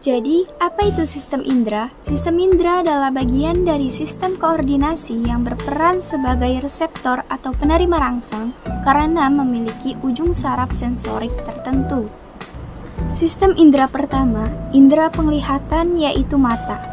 Jadi, apa itu sistem indera? Sistem indera adalah bagian dari sistem koordinasi yang berperan sebagai reseptor atau penerima rangsang karena memiliki ujung saraf sensorik tertentu. Sistem indera pertama, indera penglihatan, yaitu mata.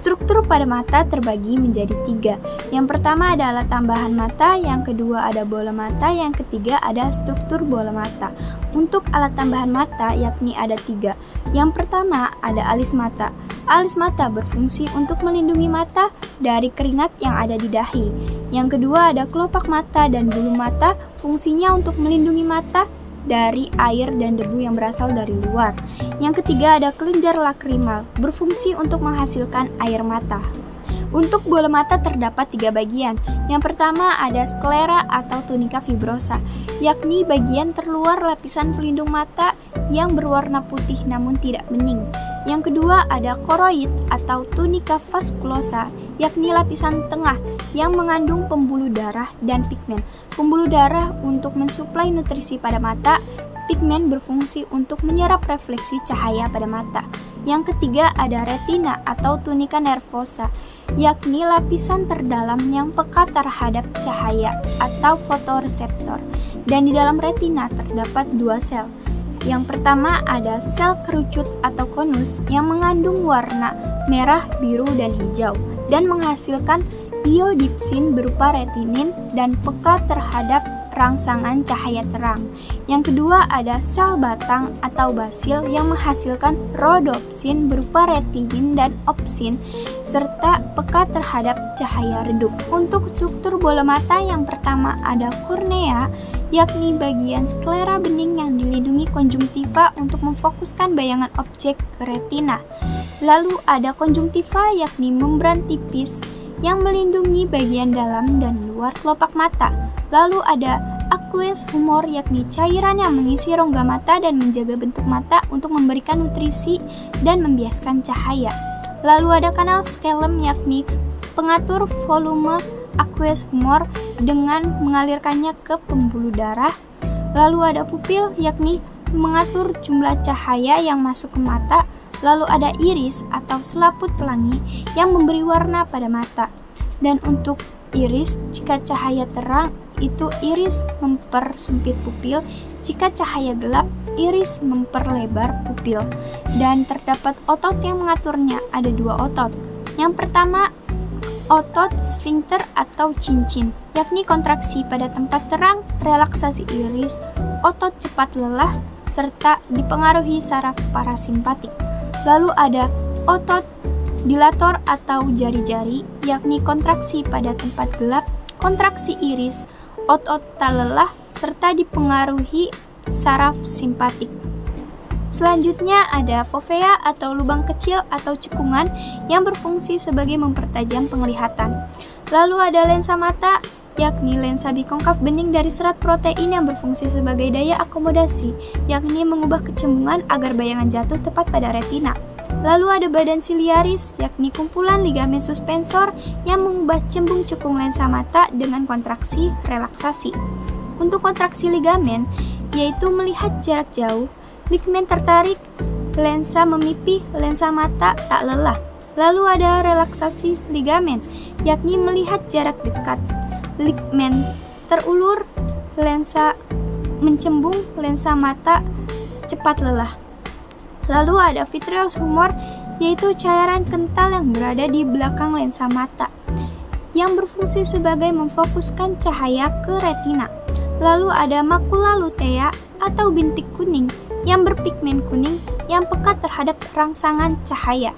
Struktur pada mata terbagi menjadi 3. Yang pertama ada alat tambahan mata, yang kedua ada bola mata, yang ketiga ada struktur bola mata. Untuk alat tambahan mata yakni ada 3. Yang pertama ada alis mata. Alis mata berfungsi untuk melindungi mata dari keringat yang ada di dahi. Yang kedua ada kelopak mata dan bulu mata, fungsinya untuk melindungi mata dari air dan debu yang berasal dari luar. Yang ketiga ada kelenjar lakrimal, berfungsi untuk menghasilkan air mata. Untuk bola mata terdapat 3 bagian. Yang pertama ada sklera atau tunika fibrosa, yakni bagian terluar lapisan pelindung mata yang berwarna putih namun tidak bening. Yang kedua ada koroid atau tunika vaskulosa, yakni lapisan tengah yang mengandung pembuluh darah dan pigmen. Pembuluh darah untuk mensuplai nutrisi pada mata, pigmen berfungsi untuk menyerap refleksi cahaya pada mata. Yang ketiga ada retina atau tunika nervosa, yakni lapisan terdalam yang peka terhadap cahaya atau fotoreseptor. Dan di dalam retina terdapat 2 sel. Yang pertama ada sel kerucut atau konus yang mengandung warna merah, biru, dan hijau dan menghasilkan iodipsin berupa retinin dan peka terhadap rangsangan cahaya terang. Yang kedua ada sel batang atau basil yang menghasilkan rhodopsin berupa retinin dan opsin serta peka terhadap cahaya redup. Untuk struktur bola mata yang pertama ada kornea, yakni bagian sklera bening yang dilindungi konjungtiva untuk memfokuskan bayangan objek ke retina. Lalu ada konjungtiva, yakni membran tipis yang melindungi bagian dalam dan luar kelopak mata. Lalu ada aqueous humor, yakni cairan yang mengisi rongga mata dan menjaga bentuk mata untuk memberikan nutrisi dan membiaskan cahaya. Lalu ada kanal scalem, yakni pengatur volume aqueous humor dengan mengalirkannya ke pembuluh darah. Lalu ada pupil, yakni mengatur jumlah cahaya yang masuk ke mata. Lalu ada iris atau selaput pelangi yang memberi warna pada mata. Dan untuk iris, jika cahaya terang itu iris mempersempit pupil, jika cahaya gelap iris memperlebar pupil. Dan terdapat otot yang mengaturnya, ada 2 otot. Yang pertama otot sphincter atau cincin, yakni kontraksi pada tempat terang, relaksasi iris, otot cepat lelah, serta dipengaruhi saraf parasimpatik. Lalu ada otot dilator atau jari-jari, yakni kontraksi pada tempat gelap, kontraksi iris, otot tak lelah, serta dipengaruhi saraf simpatik. Selanjutnya ada fovea atau lubang kecil atau cekungan yang berfungsi sebagai mempertajam penglihatan. Lalu ada lensa mata, yakni lensa bikonkaf bening dari serat protein yang berfungsi sebagai daya akomodasi, yakni mengubah kecembungan agar bayangan jatuh tepat pada retina. Lalu ada badan siliaris, yakni kumpulan ligamen suspensor yang mengubah cembung cekung lensa mata dengan kontraksi relaksasi. Untuk kontraksi ligamen, yaitu melihat jarak jauh, ligmen tertarik, lensa memipih, lensa mata tak lelah. Lalu ada relaksasi ligamen, yakni melihat jarak dekat, ligmen terulur, lensa mencembung, lensa mata cepat lelah. Lalu ada vitreous humor, yaitu cairan kental yang berada di belakang lensa mata, yang berfungsi sebagai memfokuskan cahaya ke retina. Lalu ada makula lutea atau bintik kuning, yang berpigmen kuning, yang peka terhadap rangsangan cahaya.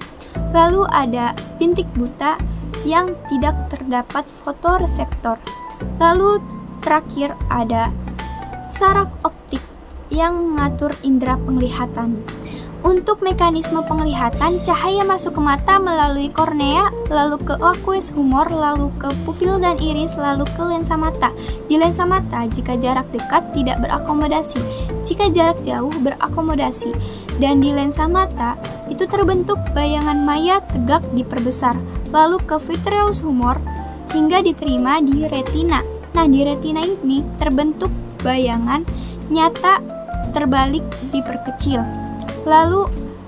Lalu ada bintik buta, yang tidak terdapat fotoreseptor. Lalu terakhir ada saraf optik, yang mengatur indera penglihatan. Untuk mekanisme penglihatan, cahaya masuk ke mata melalui kornea, lalu ke aqueous humor, lalu ke pupil dan iris, lalu ke lensa mata. Di lensa mata, jika jarak dekat tidak berakomodasi, jika jarak jauh berakomodasi. Dan di lensa mata, itu terbentuk bayangan maya tegak diperbesar, lalu ke vitreous humor, hingga diterima di retina. Nah, di retina ini terbentuk bayangan nyata terbalik diperkecil. Lalu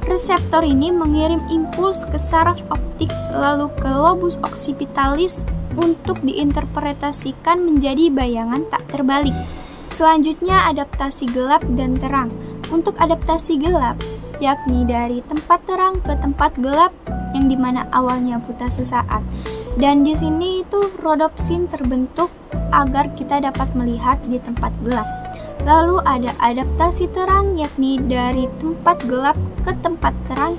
Reseptor ini mengirim impuls ke saraf optik lalu ke lobus occipitalis untuk diinterpretasikan menjadi bayangan tak terbalik. Selanjutnya adaptasi gelap dan terang. Untuk adaptasi gelap, yakni dari tempat terang ke tempat gelap yang dimana awalnya buta sesaat. Dan di sini itu rodopsin terbentuk agar kita dapat melihat di tempat gelap. Lalu ada adaptasi terang, yakni dari tempat gelap ke tempat terang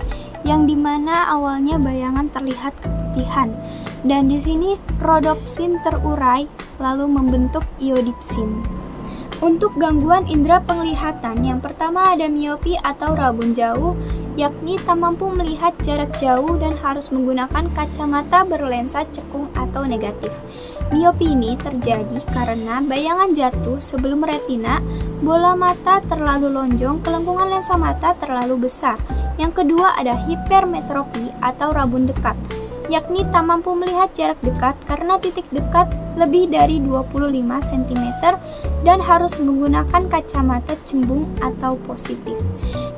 yang dimana awalnya bayangan terlihat keputihan. Dan di sini rodopsin terurai lalu membentuk iodipsin. Untuk gangguan indera penglihatan, yang pertama ada miopi atau rabun jauh, yakni tak mampu melihat jarak jauh dan harus menggunakan kacamata berlensa cekung atau negatif. Miopi ini terjadi karena bayangan jatuh sebelum retina, bola mata terlalu lonjong, kelengkungan lensa mata terlalu besar. Yang kedua ada hipermetropi atau rabun dekat, yakni tak mampu melihat jarak dekat karena titik dekat lebih dari 25 cm dan harus menggunakan kacamata cembung atau positif.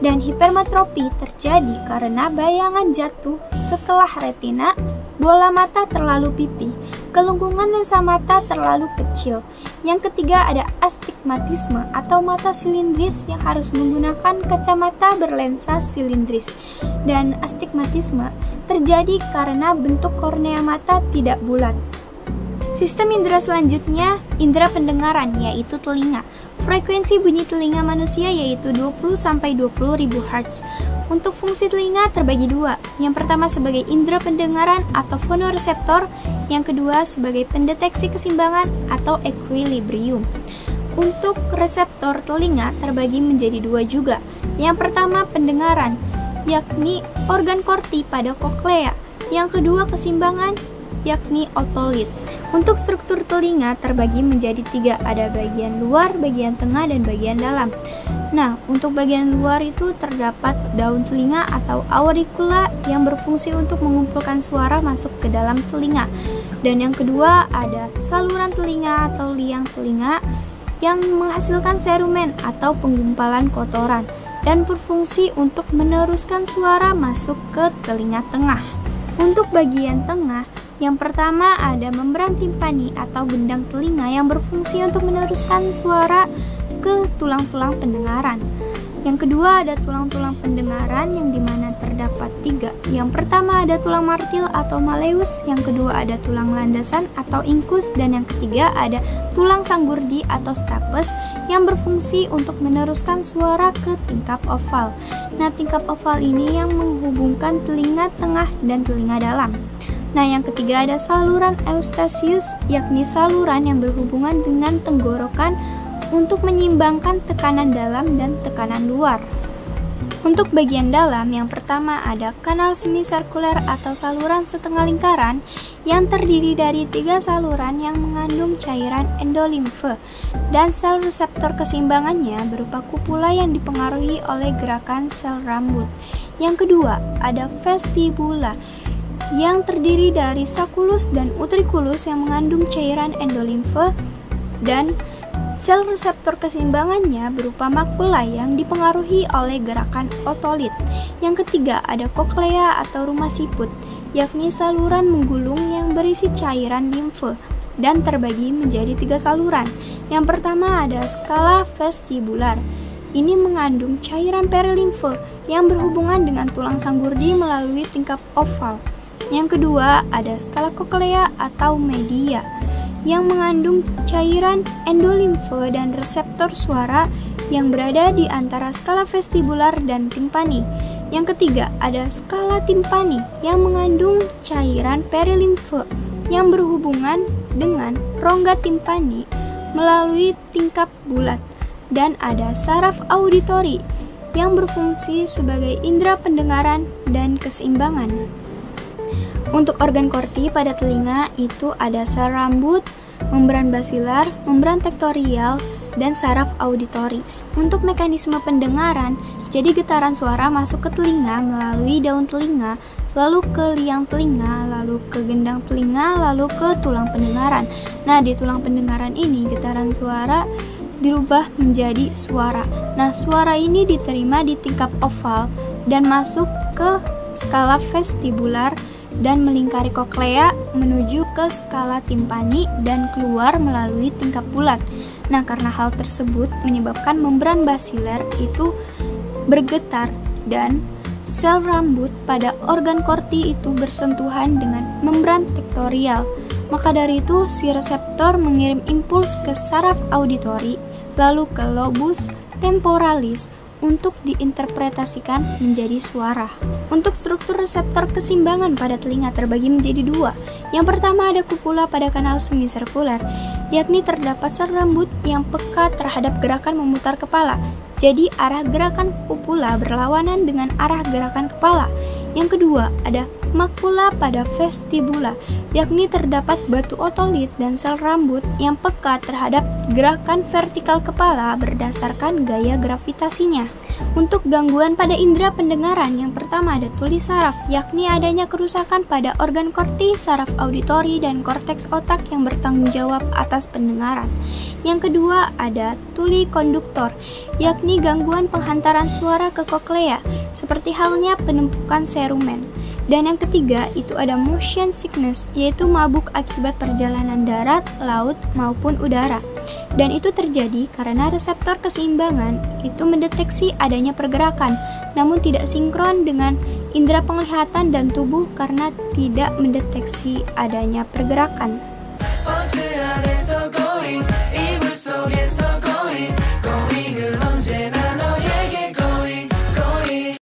Dan hipermetropi terjadi karena bayangan jatuh setelah retina, bola mata terlalu pipih, kelengkungan lensa mata terlalu kecil. Yang ketiga ada astigmatisme atau mata silindris yang harus menggunakan kacamata berlensa silindris. Dan astigmatisme terjadi karena bentuk kornea mata tidak bulat. Sistem indera selanjutnya, indera pendengaran, yaitu telinga. Frekuensi bunyi telinga manusia yaitu 20-20.000 Hz. Untuk fungsi telinga terbagi dua. Yang pertama sebagai indera pendengaran atau fonoreseptor, yang kedua sebagai pendeteksi keseimbangan atau equilibrium. Untuk reseptor telinga terbagi menjadi dua juga. Yang pertama pendengaran, yakni organ korti pada koklea. Yang kedua keseimbangan, yakni otolit. Untuk struktur telinga terbagi menjadi tiga, ada bagian luar, bagian tengah, dan bagian dalam. Nah, untuk bagian luar itu terdapat daun telinga atau auricula yang berfungsi untuk mengumpulkan suara masuk ke dalam telinga. Dan yang kedua ada saluran telinga atau liang telinga yang menghasilkan serumen atau penggumpalan kotoran dan berfungsi untuk meneruskan suara masuk ke telinga tengah. Untuk bagian tengah, yang pertama ada membran timpani atau gendang telinga yang berfungsi untuk meneruskan suara ke tulang-tulang pendengaran. Yang kedua ada tulang-tulang pendengaran yang dimana terdapat tiga. Yang pertama ada tulang martil atau malleus, yang kedua ada tulang landasan atau incus, dan yang ketiga ada tulang sanggurdi atau stapes yang berfungsi untuk meneruskan suara ke tingkap oval. Nah, tingkap oval ini yang menghubungkan telinga tengah dan telinga dalam. Nah, yang ketiga ada saluran eustachius, yakni saluran yang berhubungan dengan tenggorokan untuk menyeimbangkan tekanan dalam dan tekanan luar. Untuk bagian dalam, yang pertama ada kanal semisirkuler atau saluran setengah lingkaran yang terdiri dari tiga saluran yang mengandung cairan endolimfe dan sel reseptor keseimbangannya berupa kupula yang dipengaruhi oleh gerakan sel rambut. Yang kedua ada vestibula yang terdiri dari sakulus dan utriculus yang mengandung cairan endolimfe dan sel reseptor keseimbangannya berupa makula yang dipengaruhi oleh gerakan otolit. Yang ketiga ada koklea atau rumah siput, yakni saluran menggulung yang berisi cairan limfe dan terbagi menjadi tiga saluran. Yang pertama ada skala vestibular. Ini mengandung cairan perilimfe yang berhubungan dengan tulang sanggurdi melalui tingkap oval. Yang kedua ada skala koklea atau media yang mengandung cairan endolimfe dan reseptor suara yang berada di antara skala vestibular dan timpani. Yang ketiga ada skala timpani yang mengandung cairan perilimfe yang berhubungan dengan rongga timpani melalui tingkap bulat. Dan ada saraf auditori yang berfungsi sebagai indera pendengaran dan keseimbangan. Untuk organ korti pada telinga itu ada sel rambut, membran basilar, membran tektorial, dan saraf auditori. Untuk mekanisme pendengaran, jadi getaran suara masuk ke telinga melalui daun telinga, lalu ke liang telinga, lalu ke gendang telinga, lalu ke tulang pendengaran. Nah, di tulang pendengaran ini getaran suara dirubah menjadi suara. Nah, suara ini diterima di tingkap oval, dan masuk ke skala vestibular dan melingkari koklea menuju ke skala timpani dan keluar melalui tingkap bulat. Nah, karena hal tersebut menyebabkan membran basiler itu bergetar dan sel rambut pada organ korti itu bersentuhan dengan membran tektorial. Maka dari itu, si reseptor mengirim impuls ke saraf auditori, lalu ke lobus temporalis untuk diinterpretasikan menjadi suara. Untuk struktur reseptor keseimbangan pada telinga terbagi menjadi dua. Yang pertama ada kupula pada kanal semisirkuler, yakni terdapat sel rambut yang peka terhadap gerakan memutar kepala. Jadi arah gerakan kupula berlawanan dengan arah gerakan kepala. Yang kedua ada makula pada vestibula, yakni terdapat batu otolit dan sel rambut yang peka terhadap gerakan vertikal kepala berdasarkan gaya gravitasinya. Untuk gangguan pada indera pendengaran, yang pertama ada tuli saraf, yakni adanya kerusakan pada organ korti, saraf auditori, dan korteks otak yang bertanggung jawab atas pendengaran. Yang kedua ada tuli konduktor, yakni gangguan penghantaran suara ke koklea, seperti halnya penumpukan serumen. Dan yang ketiga itu ada motion sickness, yaitu mabuk akibat perjalanan darat, laut, maupun udara. Dan itu terjadi karena reseptor keseimbangan itu mendeteksi adanya pergerakan, namun tidak sinkron dengan indera penglihatan dan tubuh karena tidak mendeteksi adanya pergerakan.